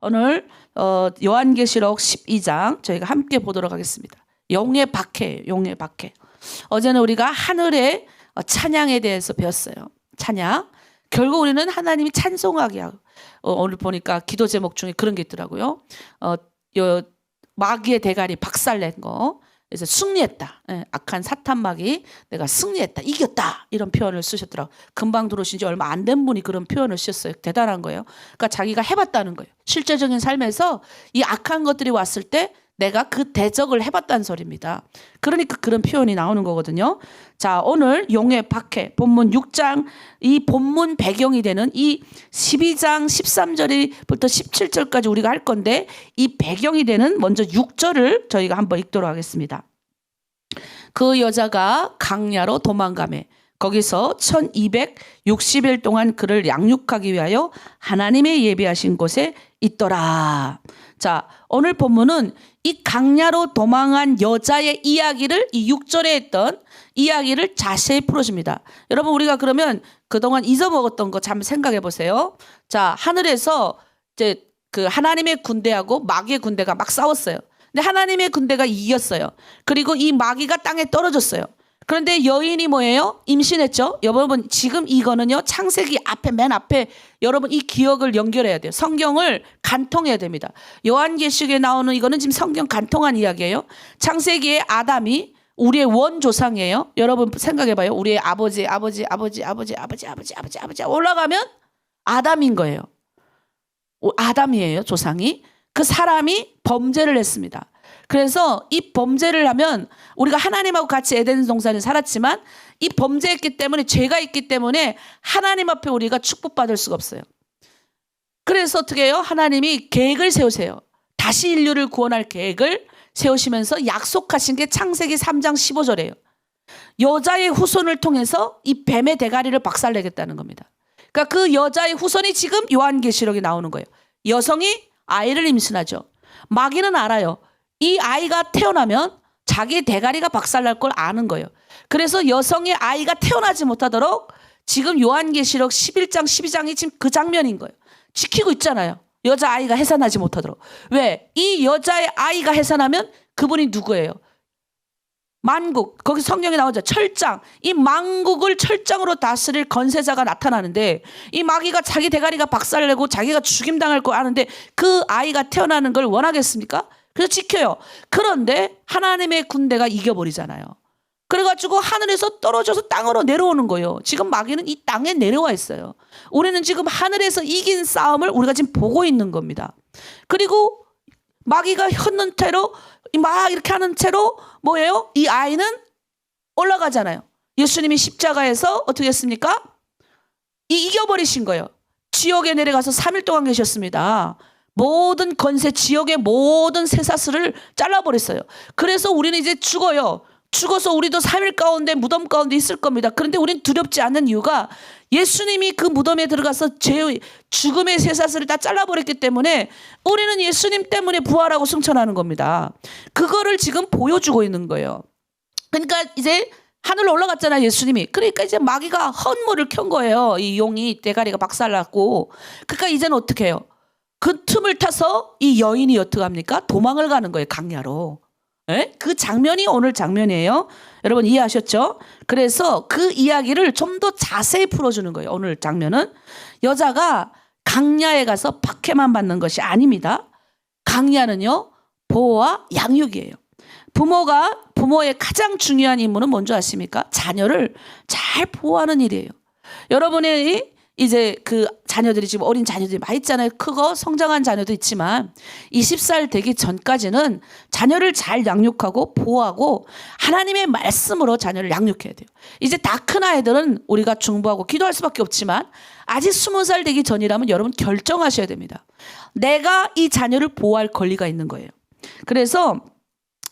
오늘 요한계시록 12장 저희가 함께 보도록 하겠습니다. 용의 박해, 용의 박해. 어제는 우리가 하늘의 찬양에 대해서 배웠어요. 찬양. 결국 우리는 하나님이 찬송하게 하고, 오늘 보니까 기도 제목 중에 그런 게 있더라고요. 마귀의 대가리 박살낸 거. 그래서 승리했다. 악한 사탄 마귀 내가 승리했다. 이겼다. 이런 표현을 쓰셨더라고요. 금방 들어오신 지 얼마 안 된 분이 그런 표현을 쓰셨어요. 대단한 거예요. 그러니까 자기가 해봤다는 거예요. 실제적인 삶에서 이 악한 것들이 왔을 때 내가 그 대적을 해봤다는 소리입니다. 그러니까 그런 표현이 나오는 거거든요. 자, 오늘 용의 박해 본문 6장 이 본문 배경이 되는 이 12장 13절부터 17절까지 우리가 할 건데 이 배경이 되는 먼저 6절을 저희가 한번 읽도록 하겠습니다. 그 여자가 강야로 도망가매 거기서 1260일 동안 그를 양육하기 위하여 하나님의 예비하신 곳에 있더라. 자, 오늘 본문은 이 강야로 도망한 여자의 이야기를 이 6절에 했던 이야기를 자세히 풀어줍니다. 여러분 우리가 그러면 그동안 잊어먹었던 거 잠깐 생각해 보세요. 자, 하늘에서 이제 그 하나님의 군대하고 마귀의 군대가 막 싸웠어요. 근데 하나님의 군대가 이겼어요. 그리고 이 마귀가 땅에 떨어졌어요. 그런데 여인이 뭐예요? 임신했죠. 여러분 지금 이거는요 창세기 앞에 맨 앞에 여러분 이 기억을 연결해야 돼요. 성경을 간통해야 됩니다. 요한계시록에 나오는 이거는 지금 성경 간통한 이야기예요. 창세기에 아담이 우리의 원조상이에요. 여러분 생각해봐요. 우리의 아버지 올라가면 아담인 거예요. 아담이에요. 조상이. 그 사람이 범죄를 했습니다. 그래서 이 범죄를 하면 우리가 하나님하고 같이 에덴 동산에 살았지만 이 범죄했기 때문에 죄가 있기 때문에 하나님 앞에 우리가 축복받을 수가 없어요. 그래서 어떻게 해요? 하나님이 계획을 세우세요. 다시 인류를 구원할 계획을 세우시면서 약속하신 게 창세기 3장 15절이에요. 여자의 후손을 통해서 이 뱀의 대가리를 박살내겠다는 겁니다. 그러니까 그 여자의 후손이 지금 요한계시록에 나오는 거예요. 여성이 아이를 임신하죠. 마귀는 알아요. 이 아이가 태어나면 자기의 대가리가 박살날 걸 아는 거예요. 그래서 여성의 아이가 태어나지 못하도록 지금 요한계시록 11장 12장이 지금 그 장면인 거예요. 지키고 있잖아요. 여자아이가 해산하지 못하도록. 왜? 이 여자의 아이가 해산하면 그분이 누구예요? 만국. 거기 성경에 나오죠. 철장. 이 만국을 철장으로 다스릴 건세자가 나타나는데 이 마귀가 자기 대가리가 박살내고 자기가 죽임당할 거 아는데 그 아이가 태어나는 걸 원하겠습니까? 그래서 지켜요. 그런데 하나님의 군대가 이겨버리잖아요. 그래가지고 하늘에서 떨어져서 땅으로 내려오는 거예요. 지금 마귀는 이 땅에 내려와 있어요. 우리는 지금 하늘에서 이긴 싸움을 우리가 지금 보고 있는 겁니다. 그리고 마귀가 헛는 채로 막 이렇게 하는 채로 뭐예요? 이 아이는 올라가잖아요. 예수님이 십자가에서 어떻게 했습니까? 이겨버리신 거예요. 지옥에 내려가서 3일 동안 계셨습니다. 모든 건세, 지역의 모든 쇠사슬을 잘라버렸어요. 그래서 우리는 이제 죽어요. 죽어서 우리도 3일 가운데 무덤 가운데 있을 겁니다. 그런데 우리는 두렵지 않는 이유가 예수님이 그 무덤에 들어가서 죽음의 쇠사슬을 다 잘라버렸기 때문에 우리는 예수님 때문에 부활하고 승천하는 겁니다. 그거를 지금 보여주고 있는 거예요. 그러니까 이제 하늘로 올라갔잖아요, 예수님이. 그러니까 이제 마귀가 헛물을 켠 거예요. 이 용이 대가리가 박살났고. 그러니까 이제는 어떻게 해요? 그 틈을 타서 이 여인이 어떻게 합니까? 도망을 가는 거예요, 강야로. 예? 그 장면이 오늘 장면이에요. 여러분 이해하셨죠? 그래서 그 이야기를 좀 더 자세히 풀어주는 거예요. 오늘 장면은 여자가 강야에 가서 박해만 받는 것이 아닙니다. 강야는요 보호와 양육이에요. 부모의 가장 중요한 임무는 뭔지 아십니까? 자녀를 잘 보호하는 일이에요. 여러분의 이제 그 자녀들이 지금 어린 자녀들이 많이 있잖아요. 크고 성장한 자녀도 있지만 20살 되기 전까지는 자녀를 잘 양육하고 보호하고 하나님의 말씀으로 자녀를 양육해야 돼요. 이제 다 큰 아이들은 우리가 중보하고 기도할 수밖에 없지만 아직 20살 되기 전이라면 여러분 결정하셔야 됩니다. 내가 이 자녀를 보호할 권리가 있는 거예요. 그래서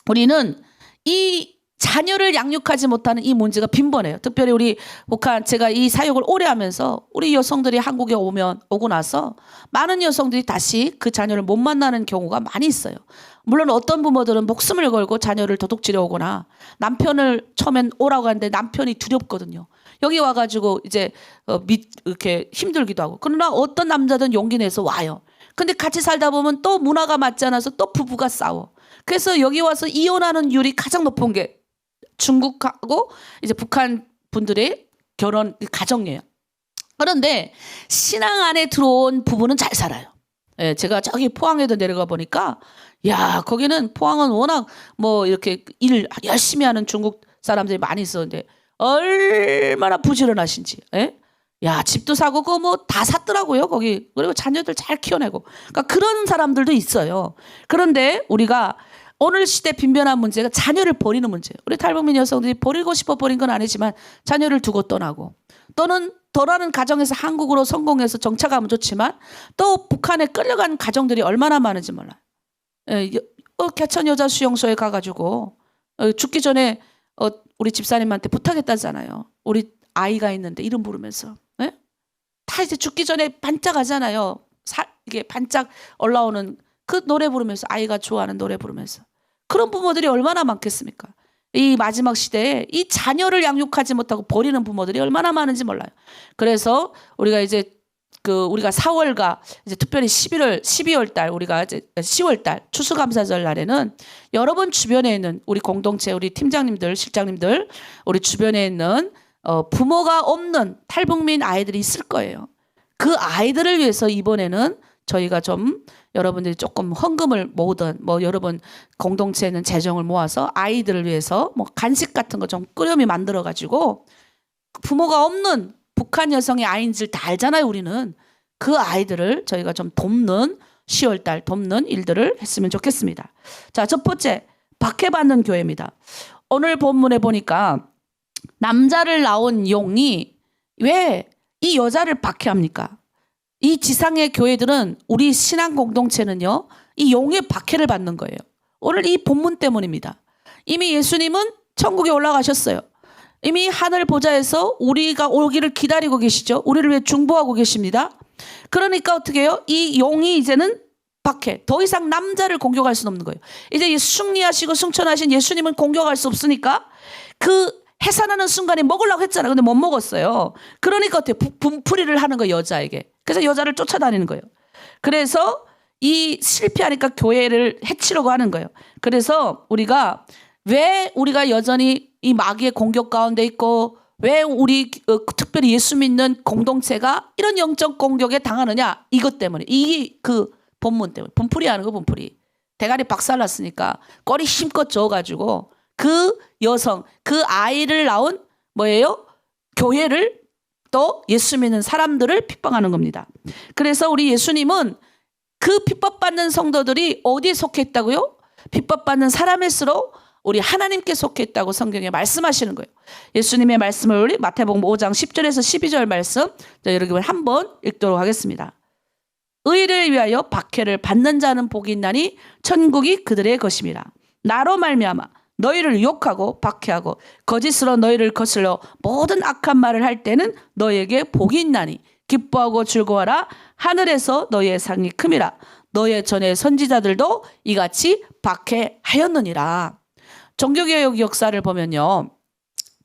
우리는 이 자녀를 양육하지 못하는 이 문제가 빈번해요. 특별히 우리 북한 제가 이 사역을 오래 하면서 우리 여성들이 한국에 오고 나서 많은 여성들이 다시 그 자녀를 못 만나는 경우가 많이 있어요. 물론 어떤 부모들은 목숨을 걸고 자녀를 도둑질해 오거나 남편을 처음엔 오라고 하는데 남편이 두렵거든요. 여기 와가지고 이제 이렇게 힘들기도 하고. 그러나 어떤 남자든 용기 내서 와요. 근데 같이 살다 보면 또 문화가 맞지 않아서 또 부부가 싸워. 그래서 여기 와서 이혼하는 율이 가장 높은 게 중국하고 이제 북한 분들의 결혼 가정이에요. 그런데 신앙 안에 들어온 부부는 잘 살아요. 예, 제가 저기 포항에도 내려가 보니까 야, 거기는 포항은 워낙 뭐 이렇게 일 열심히 하는 중국 사람들이 많이 있었는데 얼마나 부지런하신지. 예? 야, 집도 사고 그거 뭐 다 샀더라고요, 거기. 그리고 자녀들 잘 키워내고. 그러니까 그런 사람들도 있어요. 그런데 우리가 오늘 시대 빈번한 문제가 자녀를 버리는 문제예요. 우리 탈북민 여성들이 버리고 싶어 버린 건 아니지만 자녀를 두고 떠나고 또는 덜하는 가정에서 한국으로 성공해서 정착하면 좋지만 또 북한에 끌려간 가정들이 얼마나 많은지 몰라요. 개천 여자 수용소에 가가지고 죽기 전에 우리 집사님한테 부탁했다잖아요. 우리 아이가 있는데 이름 부르면서. 예? 다 이제 죽기 전에 반짝하잖아요. 이게 반짝 올라오는 그 노래 부르면서 아이가 좋아하는 노래 부르면서. 그런 부모들이 얼마나 많겠습니까? 이 마지막 시대에 이 자녀를 양육하지 못하고 버리는 부모들이 얼마나 많은지 몰라요. 그래서 우리가 이제 우리가 4월과 이제 특별히 12월 달 우리가 이제 10월 달 추수감사절 날에는 여러분 주변에 있는 우리 공동체 우리 팀장님들, 실장님들 우리 주변에 있는 부모가 없는 탈북민 아이들이 있을 거예요. 그 아이들을 위해서 이번에는 저희가 좀 여러분들이 조금 헌금을 모으든 뭐 여러분 공동체에는 재정을 모아서 아이들을 위해서 뭐 간식 같은 거 좀 꾸렴이 만들어 가지고 부모가 없는 북한 여성의 아이인 줄 다 알잖아요. 우리는 그 아이들을 저희가 좀 돕는 10월 달 돕는 일들을 했으면 좋겠습니다. 자, 첫 번째 박해받는 교회입니다. 오늘 본문에 보니까 남자를 낳은 용이 왜 이 여자를 박해합니까? 이 지상의 교회들은 우리 신앙 공동체는요. 이 용의 박해를 받는 거예요. 오늘 이 본문 때문입니다. 이미 예수님은 천국에 올라가셨어요. 이미 하늘 보좌에서 우리가 오기를 기다리고 계시죠. 우리를 위해 중보하고 계십니다. 그러니까 어떻게 해요? 이 용이 이제는 박해. 더 이상 남자를 공격할 수는 없는 거예요. 이제 승리하시고 승천하신 예수님은 공격할 수 없으니까 그 해산하는 순간에 먹으려고 했잖아요. 근데 못 먹었어요. 그러니까 어때요? 분풀이를 하는 거예요. 여자에게. 그래서 여자를 쫓아다니는 거예요. 그래서 이 실패하니까 교회를 해치려고 하는 거예요. 그래서 왜 우리가 여전히 이 마귀의 공격 가운데 있고 왜 우리 특별히 예수 믿는 공동체가 이런 영적 공격에 당하느냐? 이것 때문에. 이 본문 때문에. 분풀이 하는 거 분풀이. 대가리 박살났으니까 꼬리 힘껏 저어가지고 그 여성, 그 아이를 낳은 뭐예요? 교회를 또 예수 믿는 사람들을 핍박하는 겁니다. 그래서 우리 예수님은 그 핍박받는 성도들이 어디에 속해 있다고요? 핍박받는 사람일수록 우리 하나님께 속해 있다고 성경에 말씀하시는 거예요. 예수님의 말씀을 우리 마태복음 5장 10절에서 12절 말씀 여러분 한번 읽도록 하겠습니다. 의를 위하여 박해를 받는 자는 복이 있나니 천국이 그들의 것입니다. 나로 말미암아 너희를 욕하고 박해하고 거짓으로 너희를 거슬러 모든 악한 말을 할 때는 너희에게 복이 있나니 기뻐하고 즐거워하라. 하늘에서 너희의 상이 큼이라. 너희의 전에 선지자들도 이같이 박해하였느니라. 종교개혁 역사를 보면요.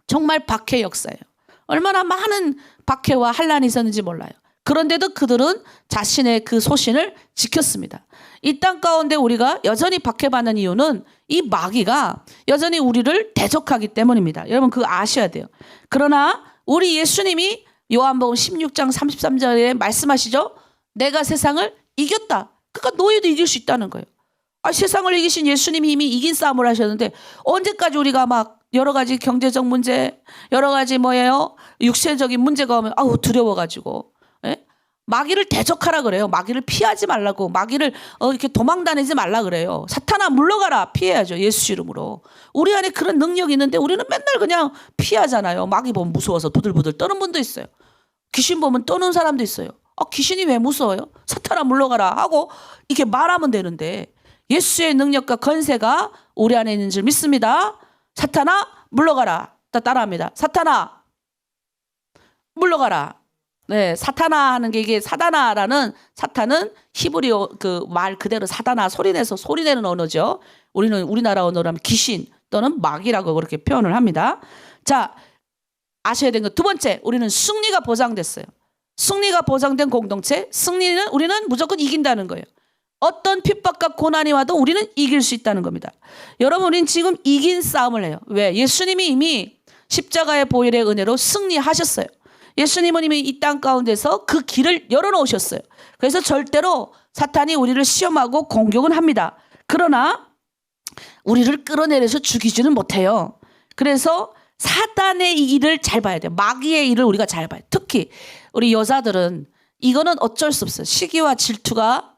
정말 박해 역사예요. 얼마나 많은 박해와 환란이 있었는지 몰라요. 그런데도 그들은 자신의 그 소신을 지켰습니다. 이 땅 가운데 우리가 여전히 박해받는 이유는 이 마귀가 여전히 우리를 대적하기 때문입니다. 여러분 그거 아셔야 돼요. 그러나 우리 예수님이 요한복음 16장 33절에 말씀하시죠. 내가 세상을 이겼다. 그러니까 너희도 이길 수 있다는 거예요. 세상을 이기신 예수님이 이미 이긴 싸움을 하셨는데 언제까지 우리가 막 여러 가지 경제적 문제, 여러 가지 육체적인 문제가 오면 두려워가지고 마귀를 대적하라 그래요. 마귀를 피하지 말라고. 마귀를 이렇게 도망다니지 말라 그래요. 사탄아 물러가라. 피해야죠. 예수 이름으로. 우리 안에 그런 능력이 있는데 우리는 맨날 그냥 피하잖아요. 마귀 보면 무서워서 부들부들 떠는 분도 있어요. 귀신 보면 떠는 사람도 있어요. 귀신이 왜 무서워요? 사탄아 물러가라 하고 이렇게 말하면 되는데 예수의 능력과 건세가 우리 안에 있는 줄 믿습니다. 사탄아 물러가라. 따라합니다. 사탄아 물러가라. 네, 사타나 하는 게 이게 사다나라는 사탄은 히브리어 그 말 그대로 사다나 소리내는 언어죠. 우리나라 언어로 하면 귀신 또는 마귀라고 그렇게 표현을 합니다. 자, 아셔야 되는 거 두 번째, 우리는 승리가 보장됐어요. 승리가 보장된 공동체, 승리는 우리는 무조건 이긴다는 거예요. 어떤 핍박과 고난이 와도 우리는 이길 수 있다는 겁니다. 여러분, 우리는 지금 이긴 싸움을 해요. 왜? 예수님이 이미 십자가의 보혈의 은혜로 승리하셨어요. 예수님은 이미 이 땅 가운데서 그 길을 열어놓으셨어요. 그래서 절대로 사탄이 우리를 시험하고 공격은 합니다. 그러나 우리를 끌어내려서 죽이지는 못해요. 그래서 사탄의 이 일을 잘 봐야 돼요. 마귀의 일을 우리가 잘 봐야 돼요. 특히 우리 여자들은 이거는 어쩔 수 없어요. 시기와 질투가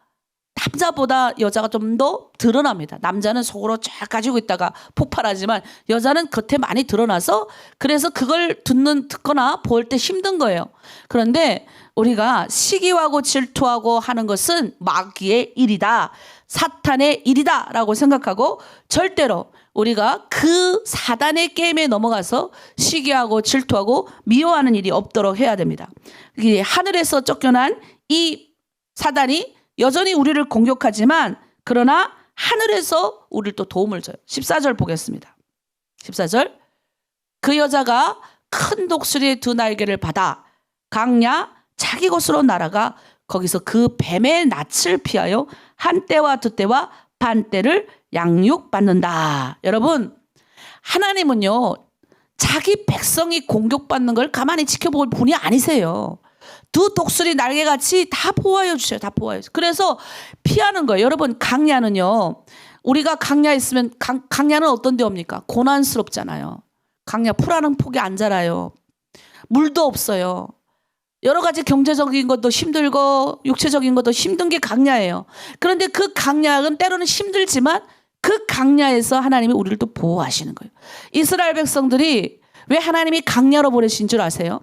남자보다 여자가 좀 더 드러납니다. 남자는 속으로 쫙 가지고 있다가 폭발하지만 여자는 겉에 많이 드러나서 그래서 그걸 듣거나 볼 때 힘든 거예요. 그런데 우리가 시기하고 질투하고 하는 것은 마귀의 일이다. 사탄의 일이다 라고 생각하고 절대로 우리가 그 사단의 게임에 넘어가서 시기하고 질투하고 미워하는 일이 없도록 해야 됩니다. 하늘에서 쫓겨난 이 사단이 여전히 우리를 공격하지만 그러나 하늘에서 우리를 또 도움을 줘요. 14절 보겠습니다. 14절. 그 여자가 큰 독수리의 두 날개를 받아 강야 자기 곳으로 날아가 거기서 그 뱀의 낯을 피하여 한 때와 두 때와 반 때를 양육받는다. 여러분, 하나님은요 자기 백성이 공격받는 걸 가만히 지켜볼 분이 아니세요. 두 독수리 날개같이 다 보호하여 주셔요. 다 보호하여 주셔요. 그래서 피하는 거예요. 여러분, 강야는요 우리가 강야에 있으면 강야는 어떤 데 옵니까? 고난스럽잖아요. 강야 풀하는 폭이 안 자라요. 물도 없어요. 여러 가지 경제적인 것도 힘들고 육체적인 것도 힘든 게 강야예요. 그런데 그 강야는 때로는 힘들지만 그 강야에서 하나님이 우리를 또 보호하시는 거예요. 이스라엘 백성들이 왜 하나님이 강야로 보내신 줄 아세요?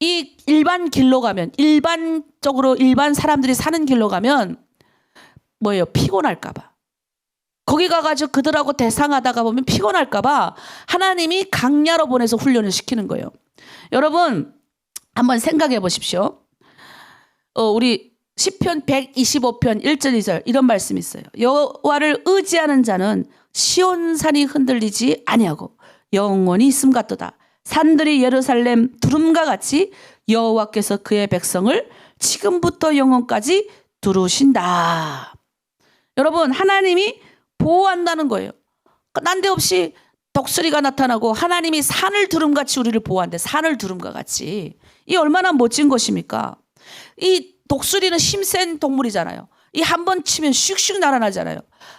이 일반 길로 가면 일반적으로 일반 사람들이 사는 길로 가면 뭐예요? 피곤할까 봐. 거기 가가지고 그들하고 대상하다가 보면 피곤할까 봐 하나님이 강야로 보내서 훈련을 시키는 거예요. 여러분 한번 생각해 보십시오. 우리 시편 125편 1절 2절 이런 말씀이 있어요. 여호와를 의지하는 자는 시온산이 흔들리지 아니하고 영원히 있음 같도다. 산들이 예루살렘 두름과 같이 여호와께서 그의 백성을 지금부터 영원까지 두르신다. 여러분, 하나님이 보호한다는 거예요. 난데없이 독수리가 나타나고 하나님이 산을 두름같이 우리를 보호한대. 산을 두름과 같이. 이 얼마나 멋진 것입니까? 이 독수리는 힘센 동물이잖아요. 이 한 번 치면 슉슉 날아나잖아요.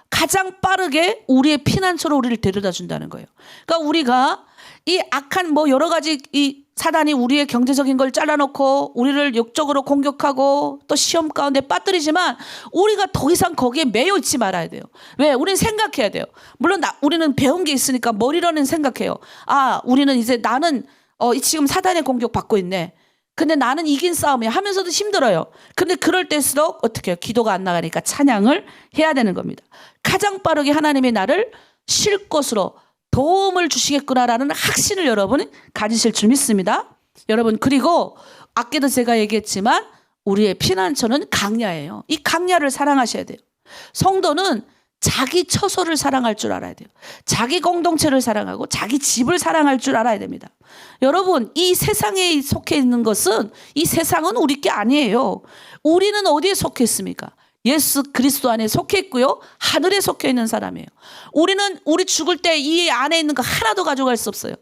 가장 빠르게 우리의 피난처로 우리를 데려다 준다는 거예요. 그러니까 우리가 이 악한 여러 가지 이 사단이 우리의 경제적인 걸 잘라놓고 우리를 역적으로 공격하고 또 시험 가운데 빠뜨리지만 우리가 더 이상 거기에 매여 있지 말아야 돼요. 왜? 우리는 생각해야 돼요. 물론 우리는 배운 게 있으니까 머리로는 생각해요. 우리는 이제 나는 지금 사단의 공격 받고 있네. 근데 나는 이긴 싸움이야 하면서도 힘들어요. 근데 그럴 때일수록 어떻게 해요? 기도가 안 나가니까 찬양을 해야 되는 겁니다. 가장 빠르게 하나님이 나를 쉴 곳으로 도움을 주시겠구나라는 확신을 여러분은 가지실 줄 믿습니다. 여러분, 그리고 아까도 제가 얘기했지만 우리의 피난처는 강야예요. 이 강야를 사랑하셔야 돼요. 성도는 자기 처소를 사랑할 줄 알아야 돼요. 자기 공동체를 사랑하고 자기 집을 사랑할 줄 알아야 됩니다. 여러분, 이 세상에 속해 있는 것은 이 세상은 우리 게 아니에요. 우리는 어디에 속해 있습니까? 예수 그리스도 안에 속해 있고요. 하늘에 속해 있는 사람이에요. 우리 죽을 때 이 안에 있는 거 하나도 가져갈 수 없어요.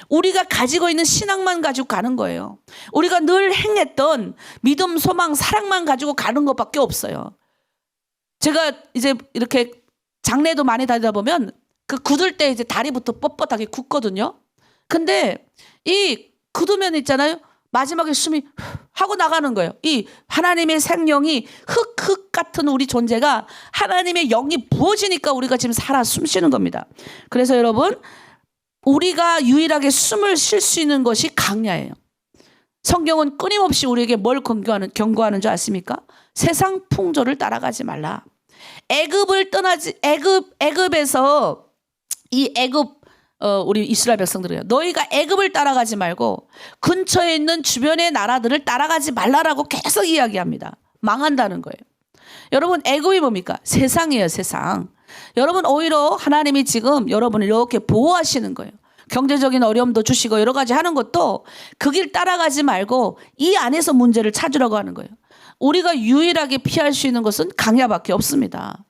우리가 가지고 있는 신앙만 가지고 가는 거예요. 우리가 늘 행했던 믿음, 소망, 사랑만 가지고 가는 것밖에 없어요. 제가 이제 이렇게 장례도 많이 다니다 보면 그 굳을 때 이제 다리부터 뻣뻣하게 굳거든요. 근데 이 굳으면 있잖아요. 마지막에 숨이 하고 나가는 거예요. 이 하나님의 생명이 흙 같은 우리 존재가 하나님의 영이 부어지니까 우리가 지금 살아 숨 쉬는 겁니다. 그래서 여러분, 우리가 유일하게 숨을 쉴 수 있는 것이 강야예요. 성경은 끊임없이 우리에게 뭘 경고하는 줄 아십니까? 세상 풍조를 따라가지 말라. 애굽에서 이 애굽 우리 이스라엘 백성들이요. 너희가 애굽을 따라가지 말고 근처에 있는 주변의 나라들을 따라가지 말라라고 계속 이야기합니다. 망한다는 거예요. 여러분, 애굽이 뭡니까? 세상이에요, 세상. 여러분, 오히려 하나님이 지금 여러분을 이렇게 보호하시는 거예요. 경제적인 어려움도 주시고 여러 가지 하는 것도 그 길 따라가지 말고 이 안에서 문제를 찾으려고 하는 거예요. 우리가 유일하게 피할 수 있는 것은 강야밖에 없습니다.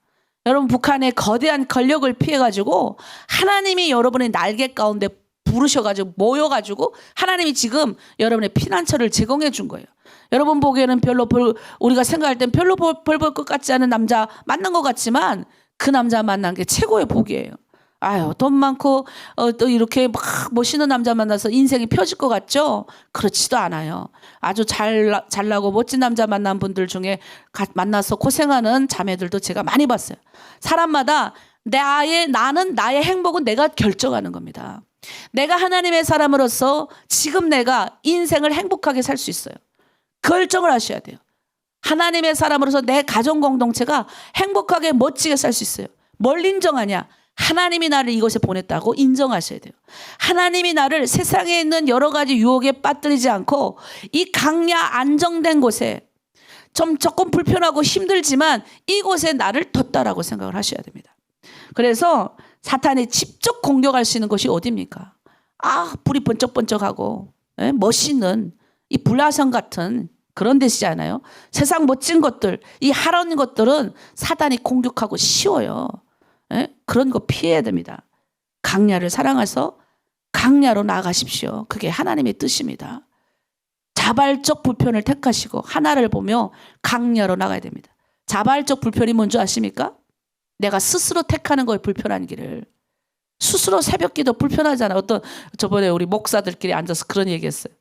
여러분, 북한의 거대한 권력을 피해가지고 하나님이 여러분의 날개 가운데 부르셔가지고 모여가지고 하나님이 지금 여러분의 피난처를 제공해 준 거예요. 여러분 보기에는 별로 우리가 생각할 땐 별로 벌 볼 것 같지 않은 남자 만난 것 같지만 그 남자 만난 게 최고의 복이에요. 아유, 돈 많고 또 이렇게 막 멋있는 남자 만나서 인생이 펴질 것 같죠? 그렇지도 않아요. 아주 잘나고 멋진 남자 만난 분들 중에 만나서 고생하는 자매들도 제가 많이 봤어요. 사람마다 나는 나의 행복은 내가 결정하는 겁니다. 내가 하나님의 사람으로서 지금 내가 인생을 행복하게 살 수 있어요. 결정을 하셔야 돼요. 하나님의 사람으로서 내 가정 공동체가 행복하게 멋지게 살 수 있어요. 뭘 인정하냐? 하나님이 나를 이곳에 보냈다고 인정하셔야 돼요. 하나님이 나를 세상에 있는 여러 가지 유혹에 빠뜨리지 않고 이 강야 안정된 곳에 좀 조금 불편하고 힘들지만 이곳에 나를 뒀다라고 생각을 하셔야 됩니다. 그래서 사탄이 직접 공격할 수 있는 것이 어디입니까? 불이 번쩍번쩍하고 멋있는 이 불화성 같은 그런 데시잖아요. 세상 멋진 것들, 이 하라는 것들은 사단이 공격하고 쉬워요. 그런 거 피해야 됩니다. 강야를 사랑해서 강야로 나아가십시오. 그게 하나님의 뜻입니다. 자발적 불편을 택하시고 하나를 보며 강야로 나가야 됩니다. 자발적 불편이 뭔지 아십니까? 내가 스스로 택하는 거에 불편한 길을. 스스로 새벽기도 불편하잖아. 저번에 우리 목사들끼리 앉아서 그런 얘기했어요.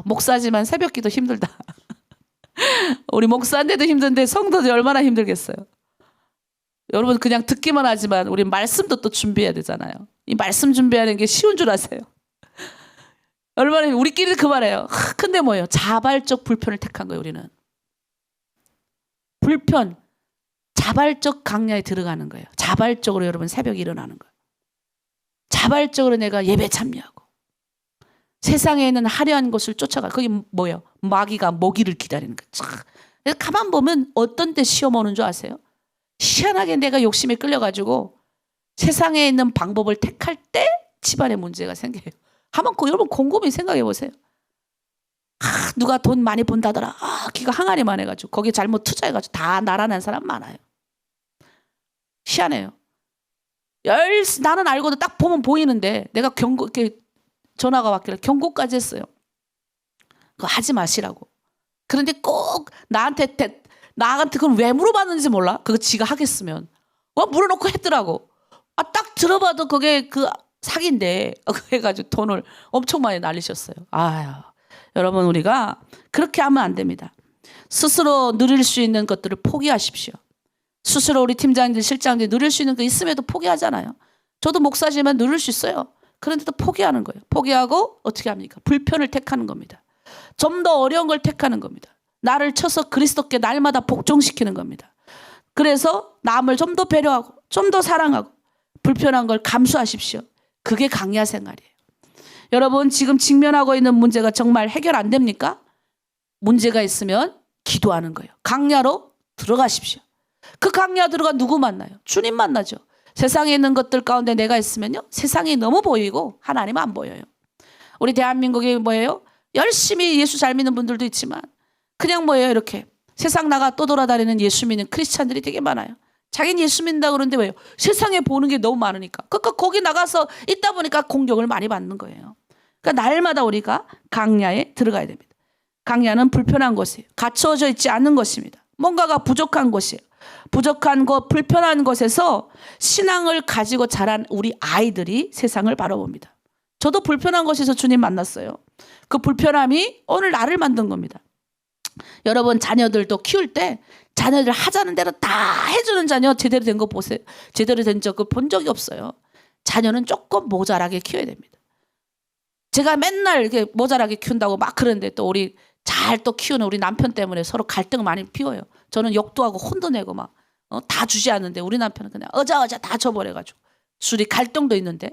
목사지만 새벽기도 힘들다. 우리 목사인데도 힘든데 성도들이 얼마나 힘들겠어요. 여러분 그냥 듣기만 하지만 우리 말씀도 또 준비해야 되잖아요. 이 말씀 준비하는 게 쉬운 줄 아세요? 얼마나 우리끼리 그 말해요. 근데 뭐예요? 자발적 불편을 택한 거예요. 우리는 불편, 자발적 강야에 들어가는 거예요. 자발적으로 여러분 새벽에 일어나는 거예요. 자발적으로 내가 예배 참여하고 세상에 있는 화려한 것을 쫓아가. 거기 뭐예요? 마귀가 모기를 기다리는 거예요. 가만 보면 어떤 때 시험 오는 줄 아세요? 희한하게 내가 욕심에 끌려가지고 세상에 있는 방법을 택할 때 집안에 문제가 생겨요. 한번 여러분 곰곰이 생각해 보세요. 누가 돈 많이 번다더라. 기가 항아리만 해가지고 거기에 잘못 투자해가지고 다 날아난 사람 많아요. 희한해요. 나는 알고도 딱 보면 보이는데 내가 이렇게 전화가 왔길래 경고까지 했어요. 그거 하지 마시라고. 그런데 꼭 나한테 그걸 왜 물어봤는지 몰라. 그거 지가 하겠으면 물어놓고 했더라고. 딱 들어봐도 그게 그 사기인데 해가지고 돈을 엄청 많이 날리셨어요. 여러분 우리가 그렇게 하면 안 됩니다. 스스로 누릴 수 있는 것들을 포기하십시오. 스스로 우리 팀장님들 실장님들 누릴 수 있는 거 있음에도 포기하잖아요. 저도 목사지만 누릴 수 있어요. 그런데도 포기하는 거예요. 포기하고 어떻게 합니까? 불편을 택하는 겁니다. 좀 더 어려운 걸 택하는 겁니다. 나를 쳐서 그리스도께 날마다 복종시키는 겁니다. 그래서 남을 좀 더 배려하고 좀 더 사랑하고 불편한 걸 감수하십시오. 그게 강야 생활이에요. 여러분 지금 직면하고 있는 문제가 정말 해결 안 됩니까? 문제가 있으면 기도하는 거예요. 강야로 들어가십시오. 그 강야 들어가 누구 만나요? 주님 만나죠. 세상에 있는 것들 가운데 내가 있으면요. 세상이 너무 보이고 하나님 안 보여요. 우리 대한민국이 뭐예요? 열심히 예수 잘 믿는 분들도 있지만 그냥 뭐예요? 이렇게 세상 나가 또 돌아다니는 예수 믿는 크리스찬들이 되게 많아요. 자기는 예수 믿는다고 그러는데 왜요? 세상에 보는 게 너무 많으니까. 그러니까 거기 나가서 있다 보니까 공격을 많이 받는 거예요. 그러니까 날마다 우리가 강야에 들어가야 됩니다. 강야는 불편한 것이에요. 갖춰져 있지 않는 것입니다. 뭔가가 부족한 것이에요. 부족한 것, 불편한 것에서 신앙을 가지고 자란 우리 아이들이 세상을 바라봅니다. 저도 불편한 것에서 주님 만났어요. 그 불편함이 오늘 나를 만든 겁니다. 여러분 자녀들도 키울 때 자녀들 하자는 대로 다 해주는 자녀 제대로 된 거 보세요. 제대로 된 적을 본 적이 없어요. 자녀는 조금 모자라게 키워야 됩니다. 제가 맨날 이렇게 모자라게 키운다고 막 그러는데 또 우리 잘 또 키우는 우리 남편 때문에 서로 갈등을 많이 피워요. 저는 욕도 하고 혼도 내고 막 다 주지 않는데 우리 남편은 그냥 어자 다 줘버려가지고 둘이 갈등도 있는데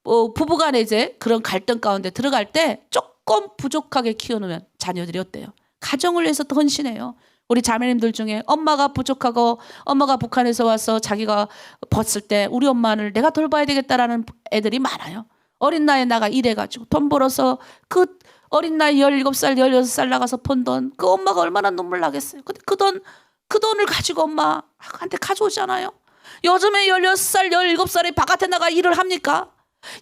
부부간에 이제 그런 갈등 가운데 들어갈 때 조금 부족하게 키워놓으면 자녀들이 어때요? 가정을 위해서 더 헌신해요. 우리 자매님들 중에 엄마가 부족하고 엄마가 북한에서 와서 자기가 벗을 때 우리 엄마를 내가 돌봐야 되겠다라는 애들이 많아요. 어린 나이에 나가 일해가지고 돈 벌어서 그 어린 나이 17살, 16살 나가서 번 돈, 그 엄마가 얼마나 눈물 나겠어요. 근데 그 돈을 가지고 엄마한테 가져오잖아요. 요즘에 16살, 17살이 바깥에 나가 일을 합니까?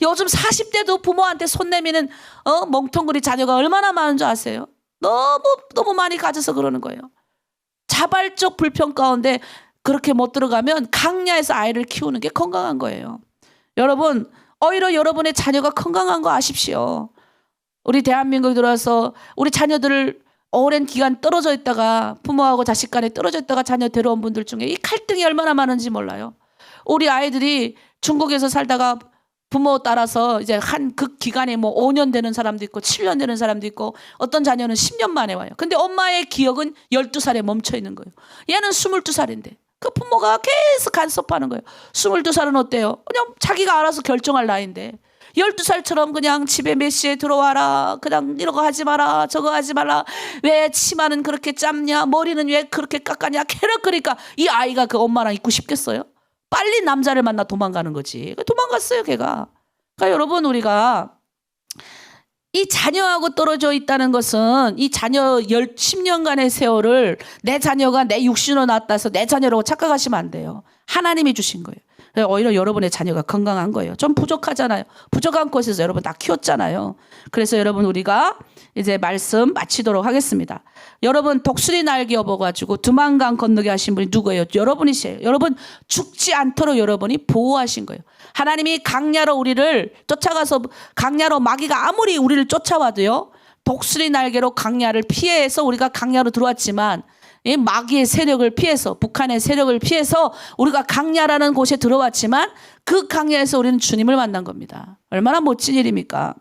요즘 40대도 부모한테 손 내미는 멍텅구리 자녀가 얼마나 많은 줄 아세요? 너무 많이 가져서 그러는 거예요. 자발적 불평 가운데 그렇게 못 들어가면 강야에서 아이를 키우는 게 건강한 거예요. 여러분, 오히려 여러분의 자녀가 건강한 거 아십시오. 우리 대한민국에 들어와서 우리 자녀들을 오랜 기간 떨어져 있다가 부모하고 자식 간에 떨어져 있다가 자녀 데려온 분들 중에 이 갈등이 얼마나 많은지 몰라요. 우리 아이들이 중국에서 살다가 부모 따라서 이제 한 그 기간에 뭐 5년 되는 사람도 있고 7년 되는 사람도 있고 어떤 자녀는 10년 만에 와요. 근데 엄마의 기억은 12살에 멈춰 있는 거예요. 얘는 22살인데 그 부모가 계속 간섭하는 거예요. 22살은 어때요? 그냥 자기가 알아서 결정할 나이인데 12살처럼 그냥 집에 몇 시에 들어와라. 그냥 이런 거 하지 마라. 저거 하지 말라. 왜 치마는 그렇게 짧냐? 머리는 왜 그렇게 깎았냐? 그러니까 이 아이가 그 엄마랑 있고 싶겠어요? 빨리 남자를 만나 도망가는 거지. 도망갔어요, 걔가. 그러니까 여러분, 우리가 이 자녀하고 떨어져 있다는 것은 이 자녀 10년간의 세월을 내 자녀가 내 육신으로 낳았다 해서 내 자녀라고 착각하시면 안 돼요. 하나님이 주신 거예요. 오히려 여러분의 자녀가 건강한 거예요. 좀 부족하잖아요. 부족한 곳에서 여러분 다 키웠잖아요. 그래서 여러분 우리가 이제 말씀 마치도록 하겠습니다. 여러분 독수리 날개 업어가지고 두만강 건너게 하신 분이 누구예요? 여러분이세요. 여러분 죽지 않도록 여러분이 보호하신 거예요. 하나님이 강야로 우리를 쫓아가서 강야로 마귀가 아무리 우리를 쫓아와도요. 독수리 날개로 강야를 피해서 우리가 강야로 들어왔지만 이 마귀의 세력을 피해서 북한의 세력을 피해서 우리가 강야라는 곳에 들어왔지만 그 강야에서 우리는 주님을 만난 겁니다. 얼마나 멋진 일입니까?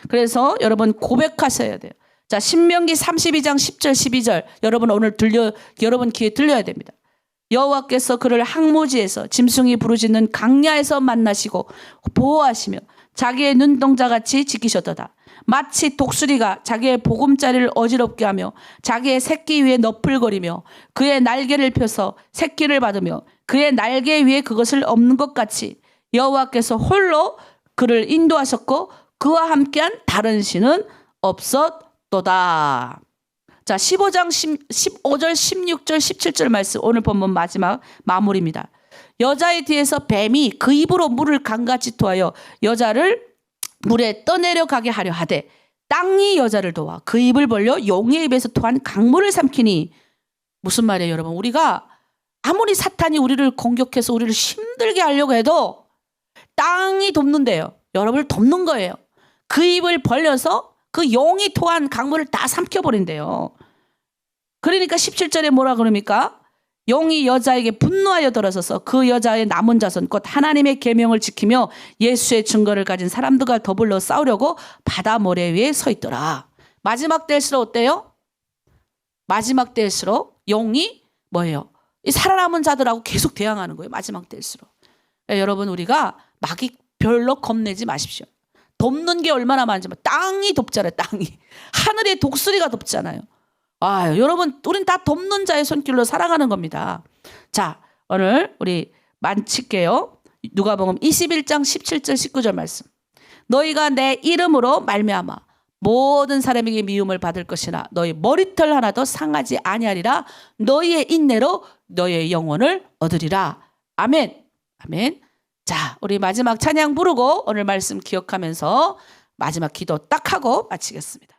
그래서 여러분 고백하셔야 돼요. 자, 신명기 32장 10절 12절 여러분 오늘 여러분 귀에 들려야 됩니다. 여호와께서 그를 항무지에서 짐승이 부르짖는 강야에서 만나시고 보호하시며 자기의 눈동자같이 지키셨도다. 마치 독수리가 자기의 보금자리를 어지럽게 하며 자기의 새끼 위에 너풀거리며 그의 날개를 펴서 새끼를 받으며 그의 날개 위에 그것을 엎는 것 같이 여호와께서 홀로 그를 인도하셨고 그와 함께한 다른 신은 없었도다. 자, 15장 15절 16절 17절 말씀 오늘 본문 마지막 마무리입니다. 여자의 뒤에서 뱀이 그 입으로 물을 강같이 토하여 여자를 물에 떠내려가게 하려 하되 땅이 여자를 도와 그 입을 벌려 용의 입에서 토한 강물을 삼키니. 무슨 말이에요 여러분? 우리가 아무리 사탄이 우리를 공격해서 우리를 힘들게 하려고 해도 땅이 돕는데요. 여러분을 돕는 거예요. 그 입을 벌려서 그 용이 토한 강물을 다 삼켜버린대요. 그러니까 17절에 뭐라 그럽니까? 용이 여자에게 분노하여 들어서서 그 여자의 남은 자손 곧 하나님의 계명을 지키며 예수의 증거를 가진 사람들과 더불어 싸우려고 바다 모래 위에 서 있더라. 마지막 때일수록 어때요? 마지막 때일수록 용이 뭐예요? 이 살아남은 자들하고 계속 대항하는 거예요. 마지막 때일수록. 여러분 우리가 마귀 별로 겁내지 마십시오. 돕는 게 얼마나 많은지 땅이 돕잖아요. 땅이. 하늘의 독수리가 돕잖아요. 아, 여러분 우린 다 돕는 자의 손길로 살아가는 겁니다. 자, 오늘 우리 마칠게요. 누가복음 21장 17절 19절 말씀. 너희가 내 이름으로 말미암아 모든 사람에게 미움을 받을 것이나 너희 머리털 하나도 상하지 아니하리라. 너희의 인내로 너희의 영혼을 얻으리라. 아멘. 아멘. 자, 우리 마지막 찬양 부르고 오늘 말씀 기억하면서 마지막 기도 딱 하고 마치겠습니다.